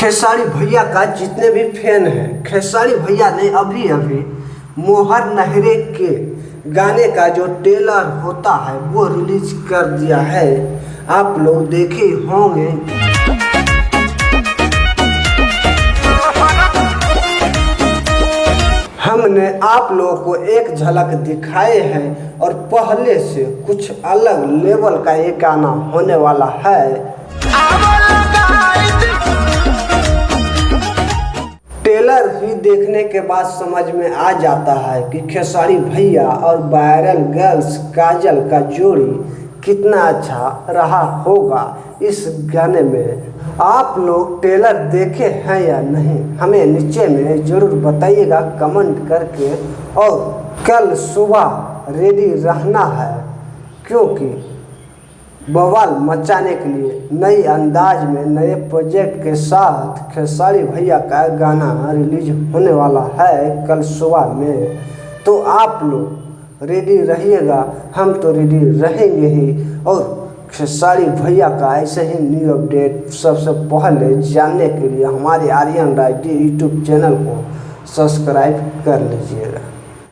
खेसारी भैया का जितने भी फैन हैं, खेसारी भैया ने अभी अभी मोहर नहरे के गाने का जो ट्रेलर होता है वो रिलीज कर दिया है। आप लोग देखे होंगे। हमने आप लोगों को एक झलक दिखाए हैं और पहले से कुछ अलग लेवल का ये गाना होने वाला है। ट्रेलर ही देखने के बाद समझ में आ जाता है कि खेसारी भैया और वायरल गर्ल्स काजल का जोड़ी कितना अच्छा रहा होगा। इस गाने में आप लोग ट्रेलर देखे हैं या नहीं, हमें नीचे में ज़रूर बताइएगा कमेंट करके। और कल सुबह रेडी रहना है, क्योंकि बवाल मचाने के लिए नई अंदाज में नए प्रोजेक्ट के साथ खेसारी भैया का गाना रिलीज होने वाला है कल सुबह में। तो आप लोग रेडी रहिएगा, हम तो रेडी रहेंगे ही। और खेसारी भैया का ऐसे ही न्यू अपडेट सबसे पहले जानने के लिए हमारे आर्यन राय यूट्यूब चैनल को सब्सक्राइब कर लीजिएगा।